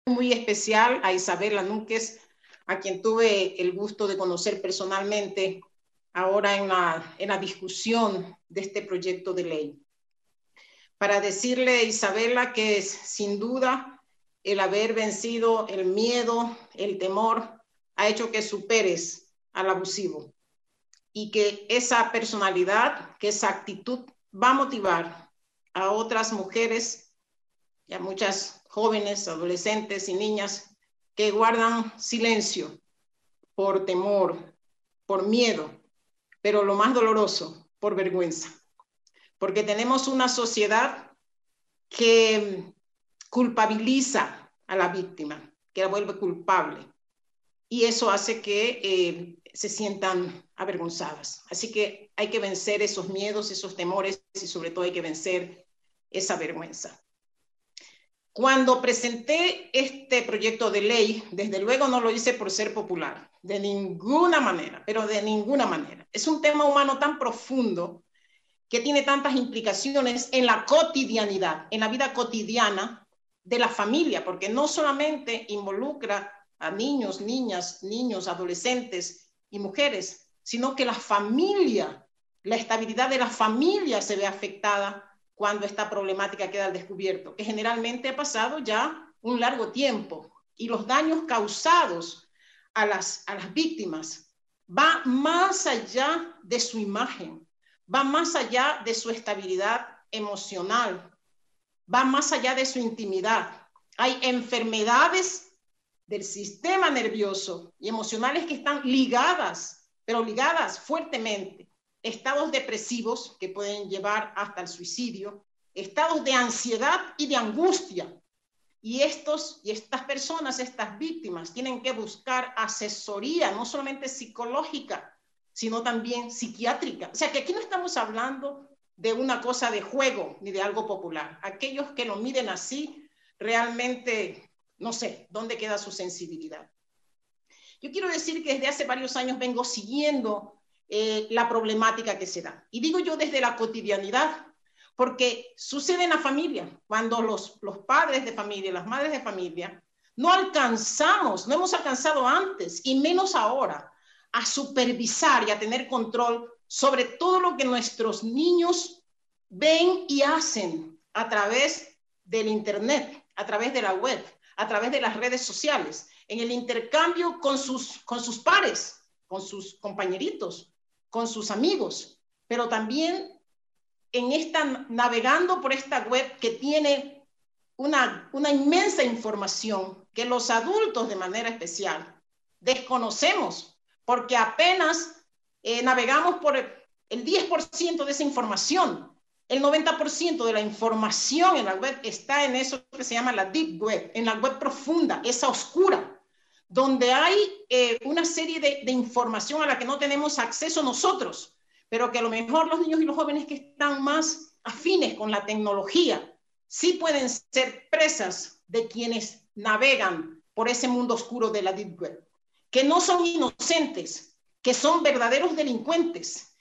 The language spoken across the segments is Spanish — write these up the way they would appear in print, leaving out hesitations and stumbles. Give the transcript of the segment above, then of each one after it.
muy especial a Isabela Núñez, a quien tuve el gusto de conocer personalmente ahora en la discusión de este proyecto de ley. Para decirle, Isabela, que sin duda el haber vencido el miedo, el temor, ha hecho que superes al abusivo y que esa personalidad, que esa actitud va a motivar a otras mujeres y a muchas jóvenes, adolescentes y niñas que guardan silencio por temor, por miedo, pero lo más doloroso, por vergüenza. Porque tenemos una sociedad que culpabiliza a la víctima, que la vuelve culpable. Y eso hace que se sientan avergonzadas. Así que hay que vencer esos miedos, esos temores y sobre todo hay que vencer esa vergüenza. Cuando presenté este proyecto de ley, desde luego no lo hice por ser popular, de ninguna manera, pero de ninguna manera. Es un tema humano tan profundo que tiene tantas implicaciones en la cotidianidad, en la vida cotidiana de la familia, porque no solamente involucra a niños, niñas, niños, adolescentes y mujeres, sino que la familia, la estabilidad de la familia se ve afectada cuando esta problemática queda al descubierto, que generalmente ha pasado ya un largo tiempo, y los daños causados a las víctimas va más allá de su imagen, va más allá de su estabilidad emocional, va más allá de su intimidad. Hay enfermedades del sistema nervioso y emocionales que están ligadas, pero ligadas fuertemente. Estados depresivos que pueden llevar hasta el suicidio, estados de ansiedad y de angustia. Y estas personas, estas víctimas, tienen que buscar asesoría, no solamente psicológica, sino también psiquiátrica. O sea, que aquí no estamos hablando de una cosa de juego ni de algo popular. Aquellos que lo miren así, realmente no sé dónde queda su sensibilidad. Yo quiero decir que desde hace varios años vengo siguiendo la problemática que se da. Y digo yo desde la cotidianidad, porque sucede en la familia, cuando los padres de familia, las madres de familia, no hemos alcanzado antes, y menos ahora, a supervisar y a tener control sobre todo lo que nuestros niños ven y hacen a través del internet, a través de la web, a través de las redes sociales, en el intercambio con sus pares, con sus compañeritos, con sus amigos, pero también navegando por esta web que tiene una inmensa información que los adultos de manera especial desconocemos, porque apenas navegamos por el 10% de esa información. El 90% de la información en la web está en eso que se llama la deep web, en la web profunda, esa oscura, donde hay una serie de información a la que no tenemos acceso nosotros, pero que a lo mejor los niños y los jóvenes que están más afines con la tecnología sí pueden ser presas de quienes navegan por ese mundo oscuro de la deep web, que no son inocentes, que son verdaderos delincuentes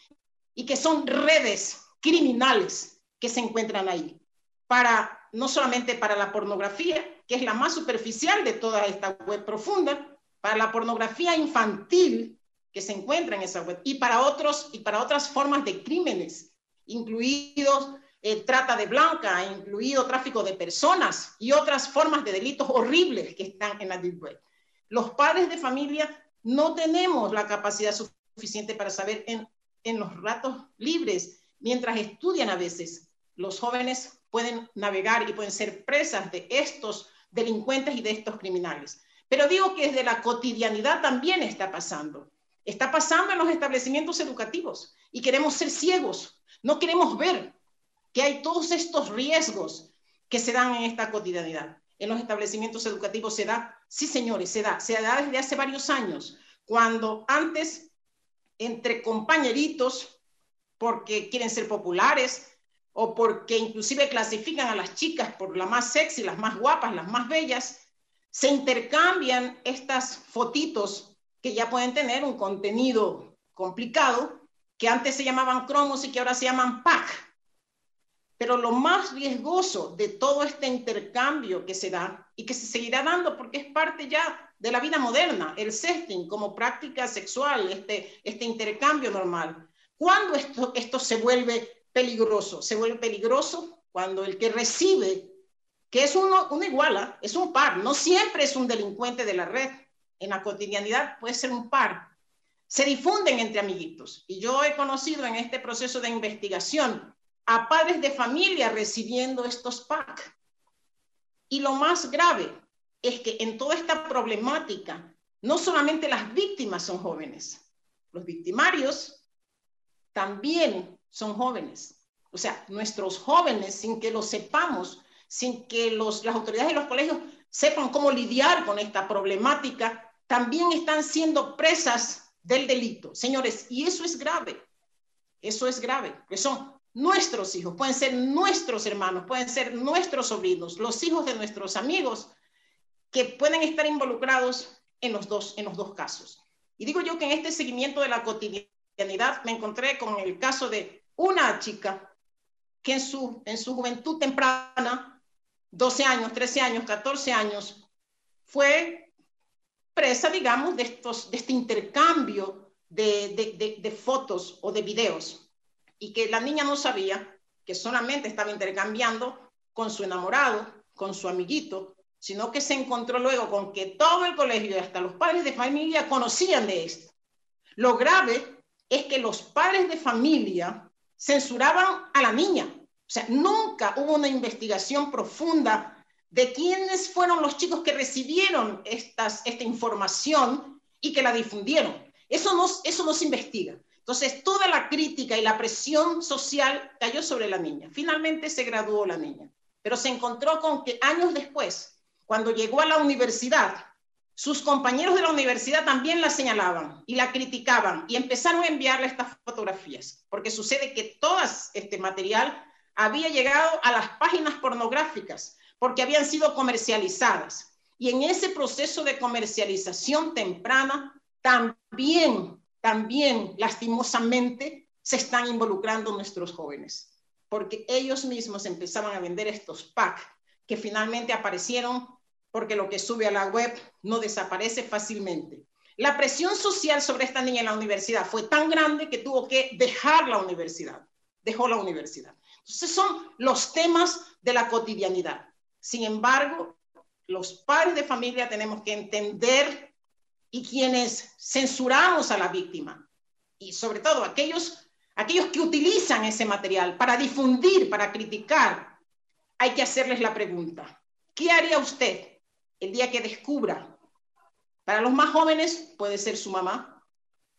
y que son redes criminales que se encuentran ahí, no solamente para la pornografía, que es la más superficial de toda esta web profunda, para la pornografía infantil que se encuentra en esa web, y para otras formas de crímenes, incluidos trata de blanca, incluido tráfico de personas y otras formas de delitos horribles que están en la deep web. Los padres de familia no tenemos la capacidad suficiente para saber en los ratos libres, mientras estudian a veces, los jóvenes pueden navegar y pueden ser presas de estos delincuentes y de estos criminales. Pero digo que desde la cotidianidad también está pasando. Está pasando en los establecimientos educativos y queremos ser ciegos. No queremos ver que hay todos estos riesgos que se dan en esta cotidianidad. En los establecimientos educativos se da, sí señores, se da desde hace varios años, cuando antes entre compañeritos, porque quieren ser populares o porque inclusive clasifican a las chicas por las más sexy, las más guapas, las más bellas, se intercambian estas fotitos que ya pueden tener un contenido complicado, que antes se llamaban cromos y que ahora se llaman pack. Pero lo más riesgoso de todo este intercambio que se da y que se seguirá dando porque es parte ya de la vida moderna, el sexting como práctica sexual, este intercambio normal. ¿Cuándo esto se vuelve peligroso? Se vuelve peligroso cuando el que recibe, que es una iguala, es un par, no siempre es un delincuente de la red, en la cotidianidad puede ser un par, se difunden entre amiguitos. Y yo he conocido en este proceso de investigación a padres de familia recibiendo estos packs. Y lo más grave es que en toda esta problemática, no solamente las víctimas son jóvenes, los victimarios también son jóvenes. O sea, nuestros jóvenes, sin que lo sepamos, sin que las autoridades de los colegios sepan cómo lidiar con esta problemática, también están siendo presas del delito. Señores, y eso es grave. Eso es grave, que son nuestros hijos, pueden ser nuestros hermanos, pueden ser nuestros sobrinos, los hijos de nuestros amigos, que pueden estar involucrados en los dos casos. Y digo yo que en este seguimiento de la cotidianidad me encontré con el caso de una chica que en su juventud temprana, 12 años, 13 años, 14 años, fue presa, digamos, de este intercambio de fotos o de videos, y que la niña no sabía que solamente estaba intercambiando con su enamorado, con su amiguito, sino que se encontró luego con que todo el colegio y hasta los padres de familia conocían de esto. Lo grave es que los padres de familia censuraban a la niña. O sea, nunca hubo una investigación profunda de quiénes fueron los chicos que recibieron esta información y que la difundieron. Eso no se investiga. Entonces, toda la crítica y la presión social cayó sobre la niña. Finalmente se graduó la niña, pero se encontró con que años después, cuando llegó a la universidad, sus compañeros de la universidad también la señalaban y la criticaban y empezaron a enviarle estas fotografías, porque sucede que todo este material había llegado a las páginas pornográficas porque habían sido comercializadas. Y en ese proceso de comercialización temprana también lastimosamente se están involucrando nuestros jóvenes, porque ellos mismos empezaban a vender estos packs que finalmente aparecieron porque lo que sube a la web no desaparece fácilmente. La presión social sobre esta niña en la universidad fue tan grande que tuvo que dejar la universidad. Dejó la universidad. Entonces son los temas de la cotidianidad. Sin embargo, los padres de familia tenemos que entender, y quienes censuramos a la víctima, y sobre todo aquellos que utilizan ese material para difundir, para criticar, hay que hacerles la pregunta: ¿qué haría usted el día que descubra? Para los más jóvenes puede ser su mamá,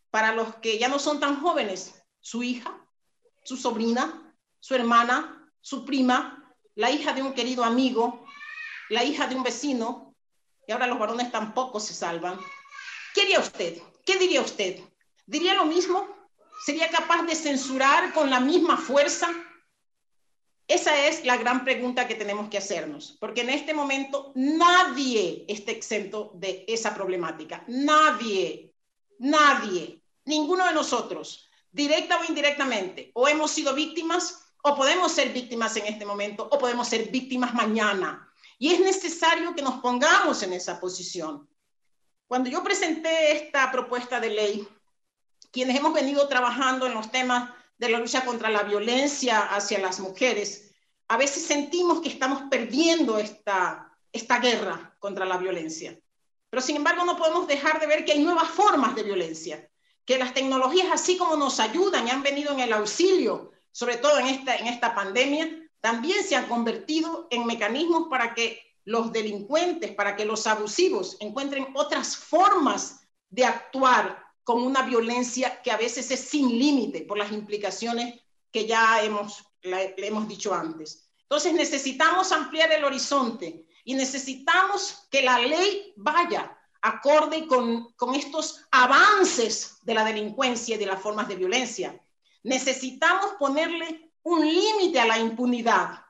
para los que ya no son tan jóvenes, su hija, su sobrina, su hermana, su prima, la hija de un querido amigo, la hija de un vecino, y ahora los varones tampoco se salvan. ¿Qué haría usted? ¿Qué diría usted? ¿Diría lo mismo? ¿Sería capaz de censurar con la misma fuerza? Esa es la gran pregunta que tenemos que hacernos, porque en este momento nadie está exento de esa problemática. Nadie, ninguno de nosotros, directa o indirectamente, o hemos sido víctimas, o podemos ser víctimas en este momento, o podemos ser víctimas mañana. Y es necesario que nos pongamos en esa posición. Cuando yo presenté esta propuesta de ley, quienes hemos venido trabajando en los temas de la lucha contra la violencia hacia las mujeres, a veces sentimos que estamos perdiendo esta guerra contra la violencia. Pero sin embargo no podemos dejar de ver que hay nuevas formas de violencia, que las tecnologías, así como nos ayudan y han venido en el auxilio, sobre todo en esta pandemia, también se han convertido en mecanismos para que los delincuentes, para que los abusivos encuentren otras formas de actuar con una violencia que a veces es sin límite por las implicaciones que ya le hemos dicho antes. Entonces necesitamos ampliar el horizonte y necesitamos que la ley vaya acorde con estos avances de la delincuencia y de las formas de violencia. Necesitamos ponerle un límite a la impunidad.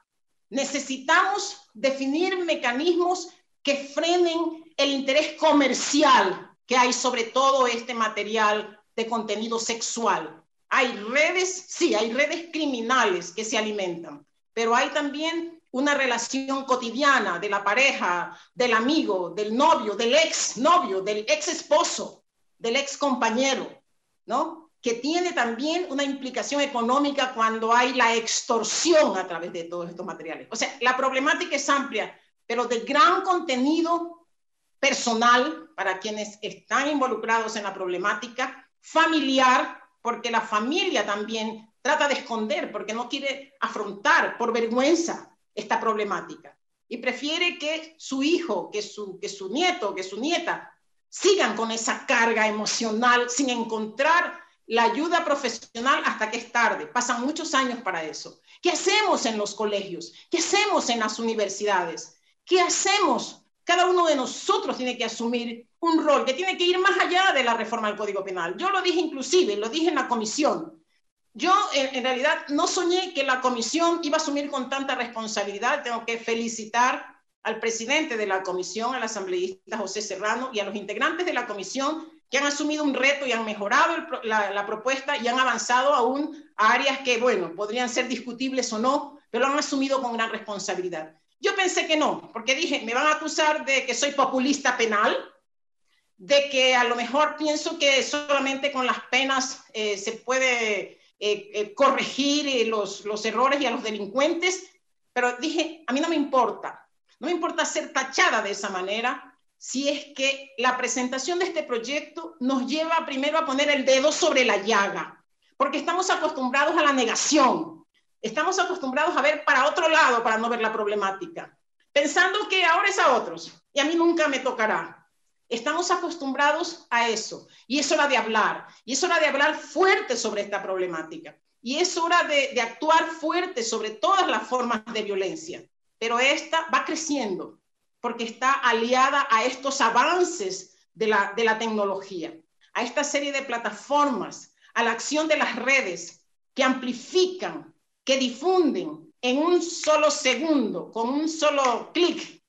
Necesitamos definir mecanismos que frenen el interés comercial que hay sobre todo este material de contenido sexual. Hay redes, sí, hay redes criminales que se alimentan, pero hay también una relación cotidiana de la pareja, del amigo, del novio, del ex novio, del ex esposo, del ex compañero, ¿no? Que tiene también una implicación económica cuando hay la extorsión a través de todos estos materiales. O sea, la problemática es amplia, pero de gran contenido personal para quienes están involucrados en la problemática, familiar, porque la familia también trata de esconder, porque no quiere afrontar por vergüenza esta problemática y prefiere que su hijo, que su nieto, que su nieta sigan con esa carga emocional sin encontrar la ayuda profesional hasta que es tarde. Pasan muchos años para eso. ¿Qué hacemos en los colegios? ¿Qué hacemos en las universidades? ¿Qué hacemos? Cada uno de nosotros tiene que asumir un rol que tiene que ir más allá de la reforma del Código Penal. Yo lo dije inclusive, lo dije en la comisión. Yo en realidad no soñé que la comisión iba a asumir con tanta responsabilidad. Tengo que felicitar al presidente de la comisión, al asambleísta José Serrano, y a los integrantes de la comisión que han asumido un reto y han mejorado la propuesta y han avanzado aún a áreas que, bueno, podrían ser discutibles o no, pero lo han asumido con gran responsabilidad. Yo pensé que no, porque dije, me van a acusar de que soy populista penal, de que a lo mejor pienso que solamente con las penas se puede corregir los errores y a los delincuentes, pero dije, a mí no me importa ser tachada de esa manera, si es que la presentación de este proyecto nos lleva primero a poner el dedo sobre la llaga, porque estamos acostumbrados a la negación, estamos acostumbrados a ver para otro lado para no ver la problemática, pensando que ahora es a otros y a mí nunca me tocará. Estamos acostumbrados a eso y es hora de hablar, y es hora de hablar fuerte sobre esta problemática, y es hora de actuar fuerte sobre todas las formas de violencia, pero esta va creciendo porque está aliada a estos avances de la tecnología, a esta serie de plataformas, a la acción de las redes que amplifican, que difunden en un solo segundo, con un solo clic,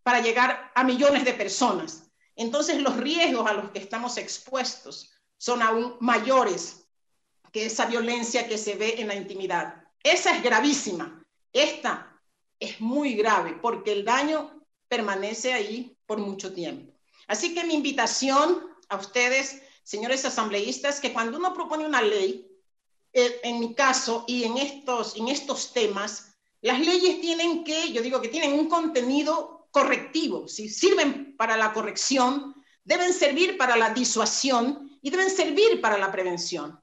para llegar a millones de personas. Entonces los riesgos a los que estamos expuestos son aún mayores que esa violencia que se ve en la intimidad. Esa es gravísima. Esta es muy grave porque el daño permanece ahí por mucho tiempo. Así que mi invitación a ustedes, señores asambleístas, que cuando uno propone una ley, en mi caso y en estos temas, las leyes tienen que, yo digo que tienen un contenido correctivo. Si sirven para la corrección, deben servir para la disuasión y deben servir para la prevención.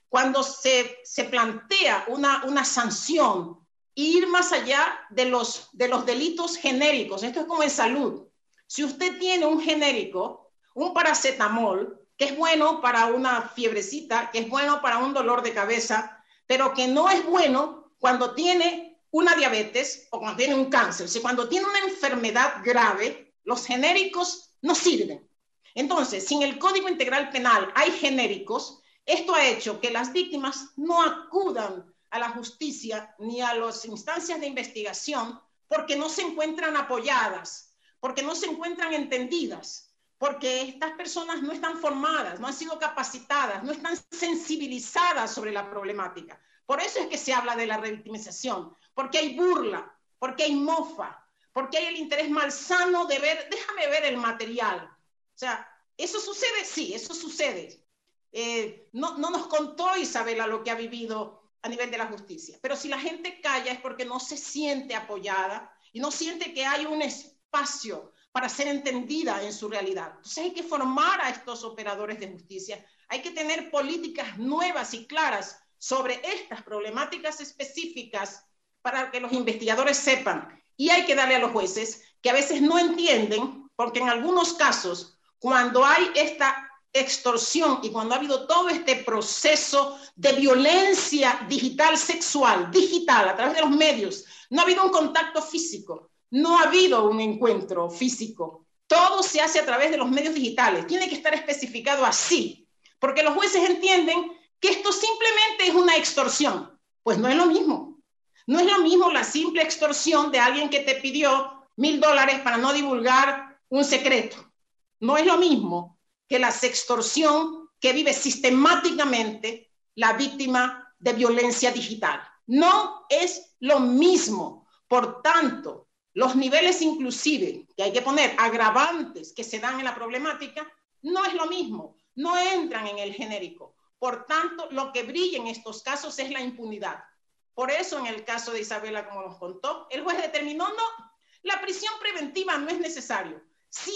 Cuando se plantea una sanción, ir más allá de los delitos genéricos. Esto es como en salud. Si usted tiene un genérico, un paracetamol, que es bueno para una fiebrecita, que es bueno para un dolor de cabeza, pero que no es bueno cuando tiene una diabetes o cuando tiene un cáncer. Si cuando tiene una enfermedad grave, los genéricos no sirven. Entonces, si en el Código Integral Penal hay genéricos, esto ha hecho que las víctimas no acudan a la justicia ni a las instancias de investigación porque no se encuentran apoyadas, porque no se encuentran entendidas, porque estas personas no están formadas, no han sido capacitadas, no están sensibilizadas sobre la problemática. Por eso es que se habla de la revictimización, porque hay burla, porque hay mofa, porque hay el interés malsano de ver, déjame ver el material. O sea, ¿eso sucede? Sí, eso sucede. No nos contó Isabela lo que ha vivido a nivel de la justicia, pero si la gente calla es porque no se siente apoyada y no siente que hay un espacio para ser entendida en su realidad. Entonces hay que formar a estos operadores de justicia, hay que tener políticas nuevas y claras sobre estas problemáticas específicas para que los investigadores sepan, y hay que darle a los jueces que a veces no entienden, porque en algunos casos, cuando hay esta extorsión y cuando ha habido todo este proceso de violencia digital sexual, digital, a través de los medios, no ha habido un contacto físico, no ha habido un encuentro físico, todo se hace a través de los medios digitales, tiene que estar especificado así, porque los jueces entienden que esto simplemente es una extorsión. Pues no es lo mismo, no es lo mismo la simple extorsión de alguien que te pidió $1,000 para no divulgar un secreto, no es lo mismo que la sextorsión que vive sistemáticamente la víctima de violencia digital. No es lo mismo. Por tanto, los niveles inclusive que hay que poner, agravantes que se dan en la problemática, no es lo mismo, no entran en el genérico. Por tanto, lo que brilla en estos casos es la impunidad. Por eso, en el caso de Isabela, como nos contó, el juez determinó no, la prisión preventiva no es necesario. 7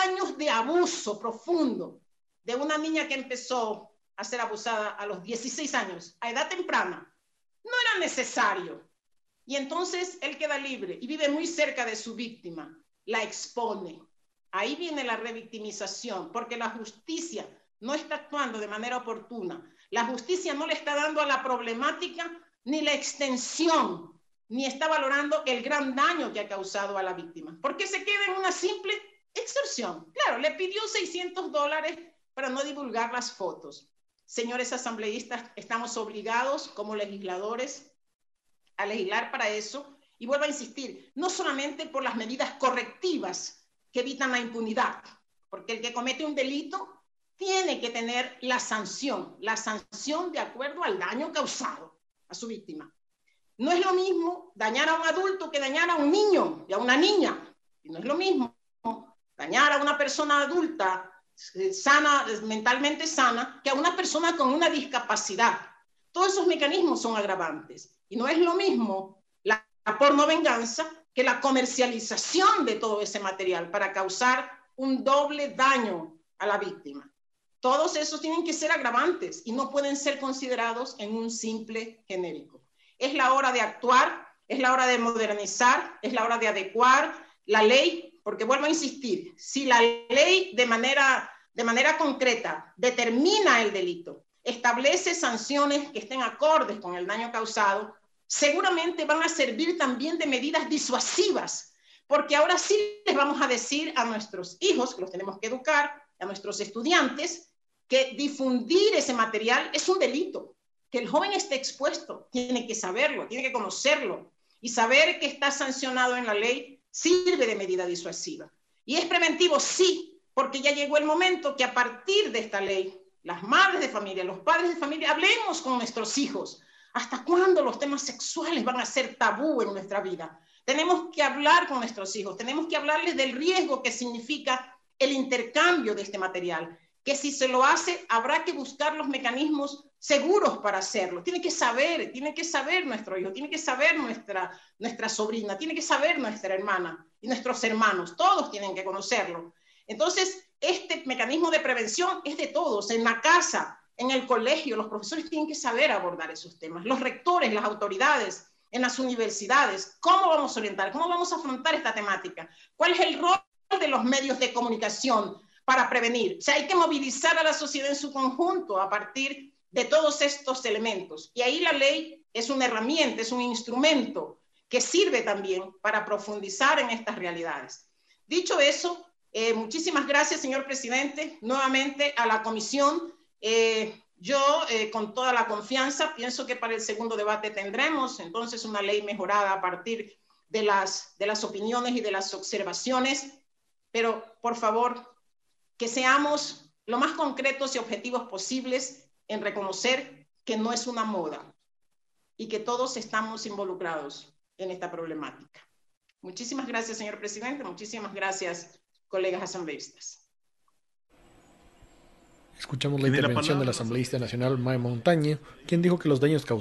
años de abuso profundo de una niña que empezó a ser abusada a los 16 años, a edad temprana, no era necesario. Y entonces él queda libre y vive muy cerca de su víctima, la expone. Ahí viene la revictimización, porque la justicia no está actuando de manera oportuna. La justicia no le está dando a la problemática ni la extensión, ni está valorando el gran daño que ha causado a la víctima. Porque se queda en una simple extorsión. Claro, le pidió $600 para no divulgar las fotos. Señores asambleístas, estamos obligados como legisladores a legislar para eso. Y vuelvo a insistir, no solamente por las medidas correctivas que evitan la impunidad, porque el que comete un delito tiene que tener la sanción de acuerdo al daño causado a su víctima. No es lo mismo dañar a un adulto que dañar a un niño y a una niña. Y no es lo mismo dañar a una persona adulta sana, mentalmente sana, que a una persona con una discapacidad. Todos esos mecanismos son agravantes. Y no es lo mismo la pornovenganza que la comercialización de todo ese material para causar un doble daño a la víctima. Todos esos tienen que ser agravantes y no pueden ser considerados en un simple genérico. Es la hora de actuar, es la hora de modernizar, es la hora de adecuar la ley, porque vuelvo a insistir, si la ley de manera concreta determina el delito, establece sanciones que estén acordes con el daño causado, seguramente van a servir también de medidas disuasivas, porque ahora sí les vamos a decir a nuestros hijos, que los tenemos que educar, a nuestros estudiantes, que difundir ese material es un delito, que el joven esté expuesto, tiene que saberlo, tiene que conocerlo, y saber que está sancionado en la ley sirve de medida disuasiva. Y es preventivo, sí, porque ya llegó el momento que a partir de esta ley, las madres de familia, los padres de familia, hablemos con nuestros hijos. ¿Hasta cuándo los temas sexuales van a ser tabú en nuestra vida? Tenemos que hablar con nuestros hijos, tenemos que hablarles del riesgo que significa el intercambio de este material, que si se lo hace, habrá que buscar los mecanismos seguros para hacerlo. Tiene que saber nuestro hijo, tiene que saber nuestra sobrina, tiene que saber nuestra hermana y nuestros hermanos, todos tienen que conocerlo. Entonces, este mecanismo de prevención es de todos, en la casa, en el colegio, los profesores tienen que saber abordar esos temas, los rectores, las autoridades, en las universidades, cómo vamos a orientar, cómo vamos a afrontar esta temática, cuál es el rol de los medios de comunicación para prevenir. O sea, hay que movilizar a la sociedad en su conjunto a partir de todos estos elementos. Y ahí la ley es una herramienta, es un instrumento que sirve también para profundizar en estas realidades. Dicho eso, muchísimas gracias, señor presidente, nuevamente a la comisión. Yo, con toda la confianza, pienso que para el segundo debate tendremos entonces una ley mejorada a partir de las opiniones y de las observaciones, pero por favor, que seamos lo más concretos y objetivos posibles en reconocer que no es una moda y que todos estamos involucrados en esta problemática. Muchísimas gracias, señor presidente. Muchísimas gracias, colegas asambleístas. Escuchamos la intervención del asambleísta nacional Mae Montañe, quien dijo que los daños causados